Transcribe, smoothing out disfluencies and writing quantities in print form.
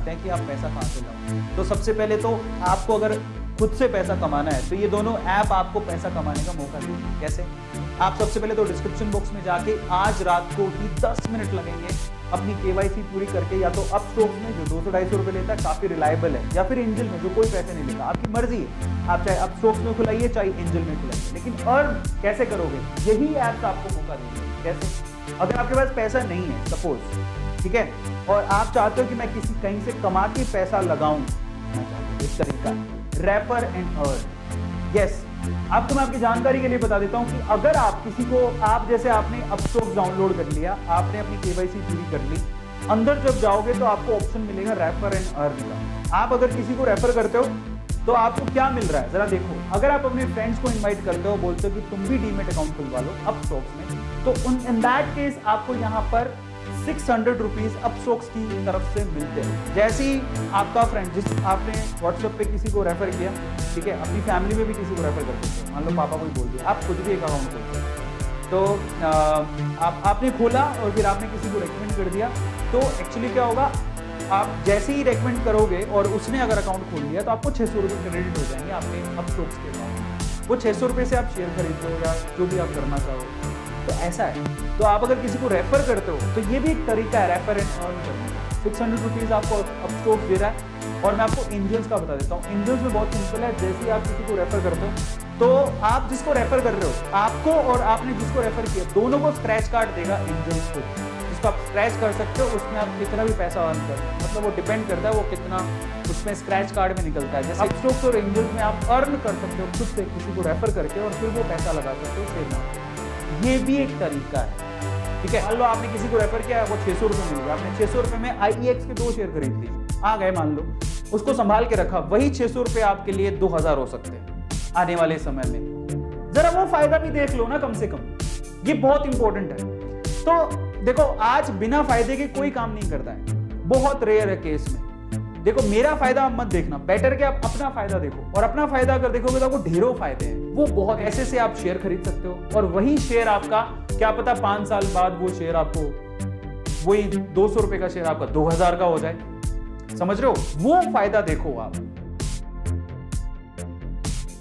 सकते हैं कि आप पैसा कहाँ से लाओ। तो सबसे पहले तो आपको अगर खुद से पैसा कमाना है तो ये दोनों ऐप आपको पैसा कमाने का मौका देंगे। कैसे? आप सबसे पहले तो डिस्क्रिप्शन बॉक्स में जाके आज रात को ही 10 मिनट लगेंगे अपनी केवाईसी पूरी करके, या तो अपस्टॉक्स में जो 200-250 रुपए लेता है, काफी रिलायबल है, या फिर एंजल में जो कोई पैसे नहीं लेता, आपकी मर्जी है, आप चाहे अपस्टॉक्स में खुलाइए चाहे एंजल में खुलाइए। लेकिन अर्न कैसे करोगे? यही ऐप्स आपको मौका देंगे। कैसे? अगर आपके पास पैसा नहीं है सपोज, ठीक है, और आप चाहते हो कि मैं किसी कहीं से कमा के पैसा लगाऊं, एक तरीका रेफर एंड अर्न। यस, आपको मैं आपकी जानकारी के लिए बता देता हूं कि अगर आप किसी को, आप जैसे आपने अपस्टॉक्स डाउनलोड कर लिया, आपने अपनी केवाईसी पूरी कर ली, अंदर जब जाओगे तो आपको ऑप्शन मिलेगा रेफर एंड अर्न का। आप अगर किसी को रेफर करते हो तो आपको क्या मिल रहा है जरा देखो। अगर आप अपने फ्रेंड्स को इनवाइट करते हो, बोलते हो कि तुम भी डीमेट अकाउंट खुलवा लो अपस्टॉक्स में, तो इन दैट केस आपको यहाँ पर 600 रुपीज अपस्टॉक्स की तरफ से मिलते हैं। जैसे ही आपका फ्रेंड, जिस आपने व्हाट्सएप पे किसी को रेफर किया, ठीक है, अपनी फैमिली में भी किसी को रेफर कर सकते हो, मान लो पापा को बोल दिया, आप खुद भी एक अकाउंट खोलते हो, तो आपने खोला और फिर आपने किसी को रेकमेंड कर दिया, तो एक्चुअली क्या होगा, आप जैसे ही रेकमेंड करोगे और उसने अगर अकाउंट खोल लिया तो आपको 600 रुपये क्रेडिट हो जाएंगे आपके अपस्टॉक्स के अकाउंट। वो 600 रुपये से आप शेयर खरीदो या जो भी आप करना चाहो, तो ऐसा है। तो आप अगर किसी को रेफर करते हो तो ये भी एक तरीका है रेफर एंड अर्न करने का। 600 रुपीज आपको अपस्टॉक्स दे रहा है। और मैं आपको एंजल्स का बता देता हूँ। एंजल्स में बहुत सिंपल है, जैसे ही आप किसी को रेफर करते हो तो आप जिसको रेफर कर रहे हो, आपको और आपने जिसको रेफर किया, दोनों को स्क्रैच कार्ड देगा एंजल्स को, जिसको आप स्क्रैच कर सकते हो। उसमें आप कितना भी पैसा अर्न कर, मतलब वो डिपेंड करता है वो कितना उसमें स्क्रैच कार्ड में निकलता है। जैसे अपस्टॉक्स और एंजल्स में आप अर्न कर सकते हो खुद से किसी को रेफर करके, और फिर वो पैसा लगा सकते हो शेयर मार्केट। ये भी एक तरीका है, ठीक है। मान लो आपने किसी को रेफर किया, वो 600 रुपये मिल गया, आपने 600 रुपये में IEX के 2 शेयर खरीद लिए, आ गए मान लो, उसको संभाल के रखा, वही 600 रुपये आपके लिए 2000 हो सकते हैं आने वाले समय में। जरा वो फायदा भी देख लो ना, कम से कम, ये बहुत इंपॉर्टेंट है। तो देखो, आज बिना फायदे के कोई काम नहीं करता है, बहुत रेयर है केस में। देखो, मेरा फायदा आप मत देखना, बेटर के आप अपना फायदा देखो, और अपना फायदा अगर देखोगे तो आपको ढेरों फायदे हैं। वो बहुत ऐसे से आप शेयर खरीद सकते हो, और वही शेयर आपका, क्या पता 5 साल बाद वो शेयर आपको, वही 200 रुपए का शेयर आपका 2000 का हो जाए। समझ रहे हो? वो फायदा देखो आप।